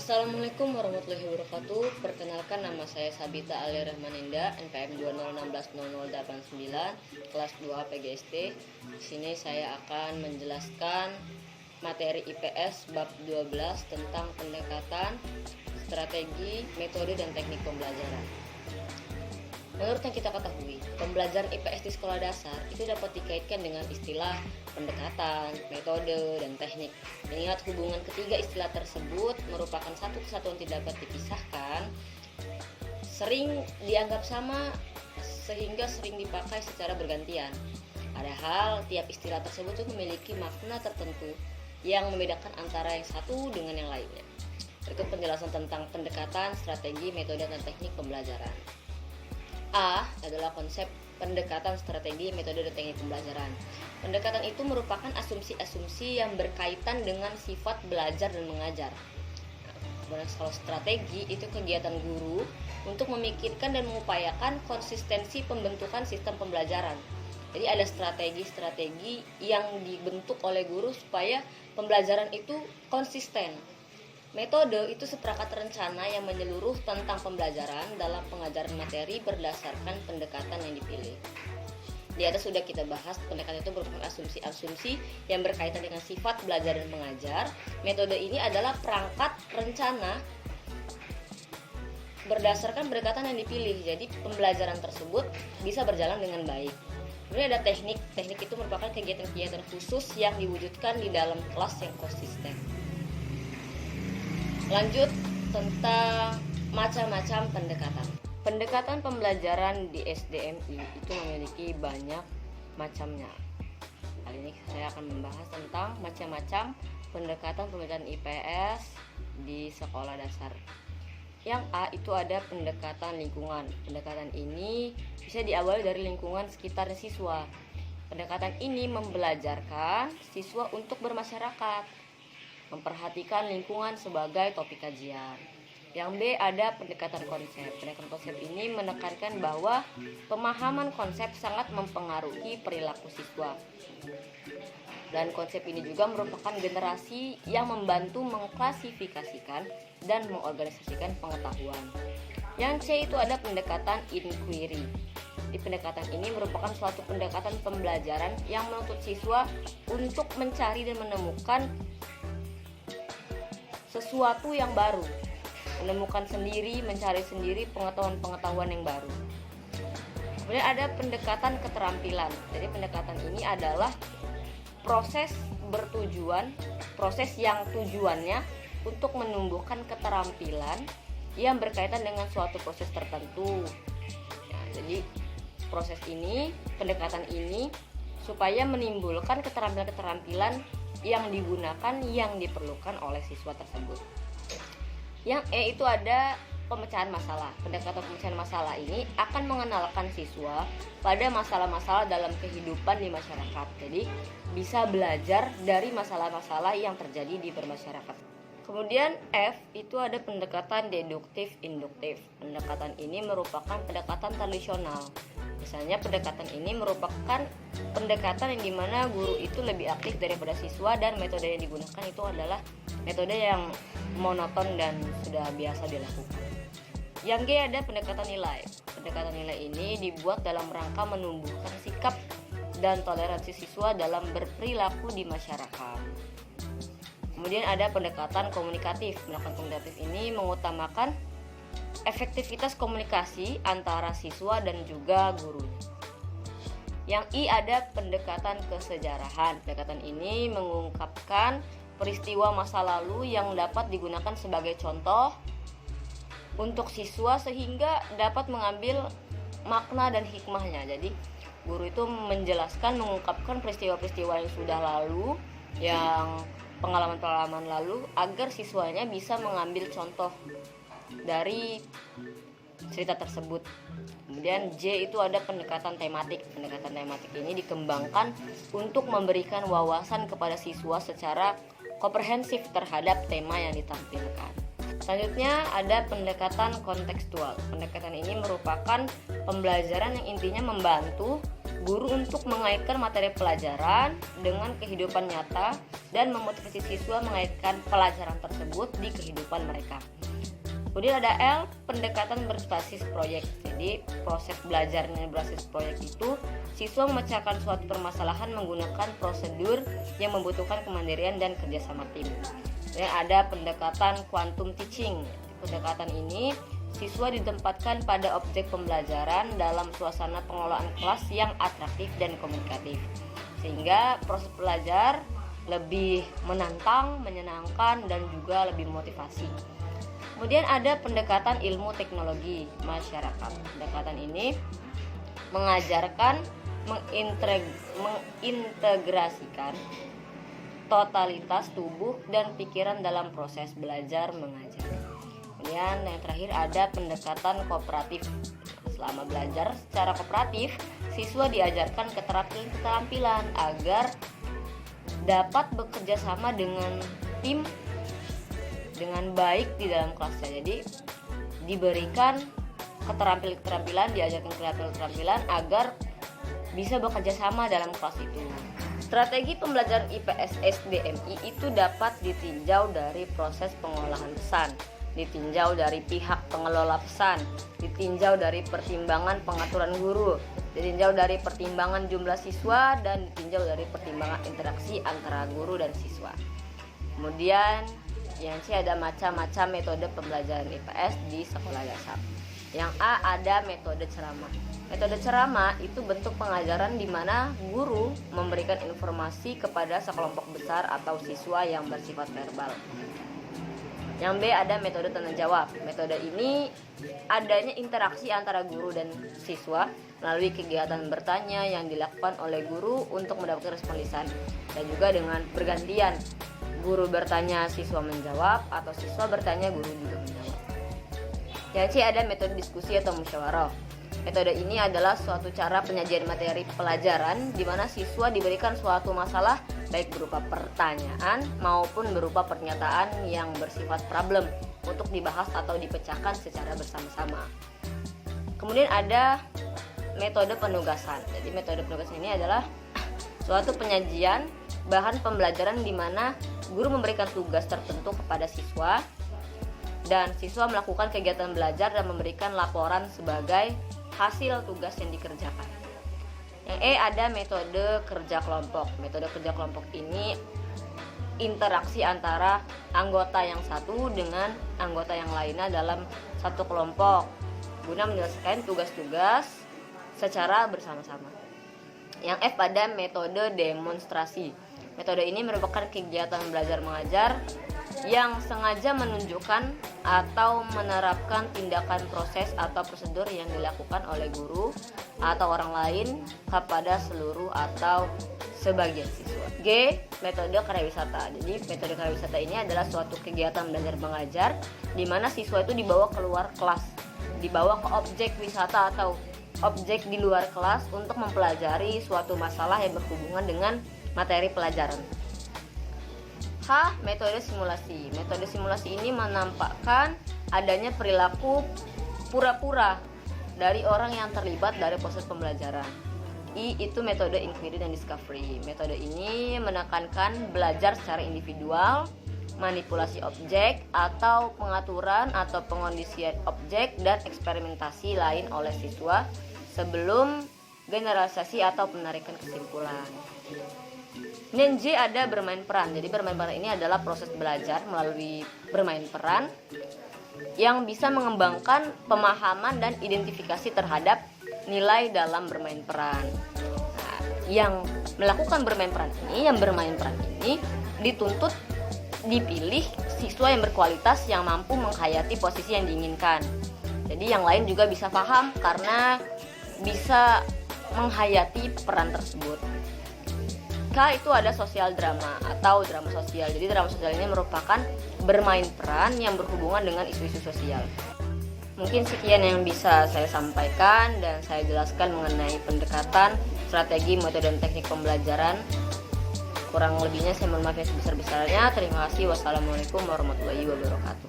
Assalamualaikum warahmatullahi wabarakatuh. Perkenalkan, nama saya Sabita Ali Rahmaninda, NPM 20160089, kelas 2 PGST. Di sini saya akan menjelaskan materi IPS bab 12 tentang pendekatan, strategi, metode, dan teknik pembelajaran. Menurut yang kita ketahui, pembelajaran IPS di sekolah dasar itu dapat dikaitkan dengan istilah pendekatan, metode, dan teknik. Mengingat hubungan ketiga istilah tersebut merupakan satu kesatuan tidak dapat dipisahkan, sering dianggap sama sehingga sering dipakai secara bergantian. Padahal tiap istilah tersebut itu memiliki makna tertentu yang membedakan antara yang satu dengan yang lainnya. Berikut penjelasan tentang pendekatan, strategi, metode, dan teknik pembelajaran. A adalah konsep pendekatan, strategi, metode, dan teknik pembelajaran. Pendekatan itu merupakan asumsi-asumsi yang berkaitan dengan sifat belajar dan mengajar. Nah, kalau strategi itu kegiatan guru untuk memikirkan dan mengupayakan konsistensi pembentukan sistem pembelajaran. Jadi ada strategi-strategi yang dibentuk oleh guru supaya pembelajaran itu konsisten. Metode itu seperangkat rencana yang menyeluruh tentang pembelajaran dalam pengajaran materi berdasarkan pendekatan yang dipilih. Di atas sudah kita bahas, pendekatan itu merupakan asumsi-asumsi yang berkaitan dengan sifat belajar dan mengajar. Metode ini adalah perangkat rencana berdasarkan pendekatan yang dipilih. Jadi pembelajaran tersebut bisa berjalan dengan baik. Kemudian ada teknik. Teknik itu merupakan kegiatan-kegiatan khusus yang diwujudkan di dalam kelas yang konsisten. Lanjut tentang macam-macam pendekatan. Pendekatan pembelajaran di SDMI itu memiliki banyak macamnya. Kali ini saya akan membahas tentang macam-macam pendekatan pembelajaran IPS di sekolah dasar. Yang A itu ada pendekatan lingkungan. Pendekatan ini bisa diawali dari lingkungan sekitar siswa. Pendekatan ini membelajarkan siswa untuk bermasyarakat, memperhatikan lingkungan sebagai topik kajian. Yang B ada pendekatan konsep. Pendekatan konsep ini menekankan bahwa pemahaman konsep sangat mempengaruhi perilaku siswa. Dan konsep ini juga merupakan generasi yang membantu mengklasifikasikan dan mengorganisasikan pengetahuan. Yang C itu ada pendekatan inquiry. Di pendekatan ini merupakan suatu pendekatan pembelajaran yang menuntut siswa untuk mencari dan menemukan sesuatu yang baru, menemukan sendiri, mencari sendiri pengetahuan-pengetahuan yang baru. Kemudian ada pendekatan keterampilan. Jadi pendekatan ini adalah proses yang tujuannya untuk menumbuhkan keterampilan yang berkaitan dengan suatu proses tertentu. Nah, jadi pendekatan ini supaya menimbulkan keterampilan-keterampilan yang digunakan, yang diperlukan oleh siswa tersebut. Yang E itu ada pemecahan masalah. Pendekatan pemecahan masalah ini akan mengenalkan siswa pada masalah-masalah dalam kehidupan di masyarakat. Jadi bisa belajar dari masalah-masalah yang terjadi di bermasyarakat. Kemudian F itu ada pendekatan deduktif induktif. Pendekatan ini merupakan pendekatan tradisional. Misalnya pendekatan ini merupakan pendekatan yang dimana guru itu lebih aktif daripada siswa, dan metode yang digunakan itu adalah metode yang monoton dan sudah biasa dilakukan. Yang G ada pendekatan nilai. Pendekatan nilai ini dibuat dalam rangka menumbuhkan sikap dan toleransi siswa dalam berperilaku di masyarakat. Kemudian ada pendekatan komunikatif. Pendekatan komunikatif ini mengutamakan efektivitas komunikasi antara siswa dan juga guru. Yang I ada pendekatan kesejarahan. Pendekatan ini mengungkapkan peristiwa masa lalu yang dapat digunakan sebagai contoh untuk siswa sehingga dapat mengambil makna dan hikmahnya. Jadi guru itu menjelaskan, mengungkapkan peristiwa-peristiwa yang sudah lalu, yang pengalaman-pengalaman lalu, agar siswanya bisa mengambil contoh dari cerita tersebut. Kemudian J itu ada pendekatan tematik. Pendekatan tematik ini dikembangkan untuk memberikan wawasan kepada siswa secara komprehensif terhadap tema yang ditampilkan. Selanjutnya ada pendekatan kontekstual. Pendekatan ini merupakan pembelajaran yang intinya membantu guru untuk mengaitkan materi pelajaran dengan kehidupan nyata dan memotivasi siswa mengaitkan pelajaran tersebut di kehidupan mereka. Kemudian ada L, pendekatan berbasis proyek. Jadi proses belajarnya berbasis proyek itu siswa memecahkan suatu permasalahan menggunakan prosedur yang membutuhkan kemandirian dan kerjasama tim. Dan ada pendekatan quantum teaching. Pendekatan ini siswa ditempatkan pada objek pembelajaran dalam suasana pengelolaan kelas yang atraktif dan komunikatif, sehingga proses belajar lebih menantang, menyenangkan, dan juga lebih motivasi. Kemudian ada pendekatan ilmu teknologi masyarakat. Pendekatan ini mengajarkan mengintegrasikan totalitas tubuh dan pikiran dalam proses belajar mengajar. Kemudian yang terakhir ada pendekatan kooperatif. Selama belajar secara kooperatif, siswa diajarkan keterampilan agar dapat bekerja sama dengan tim dengan baik di dalam kelasnya. Jadi diberikan keterampilan, diajarkan keterampilan agar bisa bekerja sama dalam kelas itu. Strategi pembelajaran IPS SDMI itu dapat ditinjau dari proses pengolahan pesan, ditinjau dari pihak pengelola pesan, ditinjau dari pertimbangan pengaturan guru, ditinjau dari pertimbangan jumlah siswa, dan ditinjau dari pertimbangan interaksi antara guru dan siswa. Kemudian yang C ada macam-macam metode pembelajaran IPS di sekolah dasar. Yang A ada metode ceramah. Metode ceramah itu bentuk pengajaran di mana guru memberikan informasi kepada sekelompok besar atau siswa yang bersifat verbal. Yang B ada metode tanya jawab. Metode ini adanya interaksi antara guru dan siswa melalui kegiatan bertanya yang dilakukan oleh guru untuk mendapatkan respon lisan, dan juga dengan bergantian guru bertanya, siswa menjawab, atau siswa bertanya, guru juga menjawab. Yang C ada metode diskusi atau musyawarah. Metode ini adalah suatu cara penyajian materi pelajaran di mana siswa diberikan suatu masalah baik berupa pertanyaan maupun berupa pernyataan yang bersifat problem untuk dibahas atau dipecahkan secara bersama-sama. Kemudian ada metode penugasan. Jadi metode penugasan ini adalah suatu penyajian bahan pembelajaran di mana guru memberikan tugas tertentu kepada siswa dan siswa melakukan kegiatan belajar dan memberikan laporan sebagai hasil tugas yang dikerjakan. Yang E ada metode kerja kelompok. Metode kerja kelompok ini interaksi antara anggota yang satu dengan anggota yang lainnya dalam satu kelompok guna menyelesaikan tugas-tugas secara bersama-sama. Yang F ada metode demonstrasi. Metode ini merupakan kegiatan belajar mengajar yang sengaja menunjukkan atau menerapkan tindakan proses atau prosedur yang dilakukan oleh guru atau orang lain kepada seluruh atau sebagian siswa. G. Metode karyawisata. Jadi metode karyawisata ini adalah suatu kegiatan belajar mengajar di mana siswa itu dibawa keluar kelas, dibawa ke objek wisata atau objek di luar kelas untuk mempelajari suatu masalah yang berhubungan dengan materi pelajaran. H. Metode simulasi. Metode simulasi ini menampakkan adanya perilaku pura-pura dari orang yang terlibat dari proses pembelajaran. I itu metode inquiry dan discovery. Metode ini menekankan belajar secara individual, manipulasi objek atau pengaturan atau pengondisian objek dan eksperimentasi lain oleh siswa sebelum generalisasi atau penarikan kesimpulan. Dan J ada bermain peran. Jadi bermain peran ini adalah proses belajar melalui bermain peran yang bisa mengembangkan pemahaman dan identifikasi terhadap nilai dalam bermain peran. Nah, yang melakukan bermain peran ini dituntut dipilih siswa yang berkualitas yang mampu menghayati posisi yang diinginkan. Jadi yang lain juga bisa paham karena bisa menghayati peran tersebut. K itu ada sosial drama atau drama sosial. Jadi drama sosial ini merupakan bermain peran yang berhubungan dengan isu-isu sosial. Mungkin sekian yang bisa saya sampaikan dan saya jelaskan mengenai pendekatan, strategi, metode, dan teknik pembelajaran. Kurang lebihnya saya mohon maaf yang sebesar-besarnya. Terima kasih. Wassalamualaikum warahmatullahi wabarakatuh.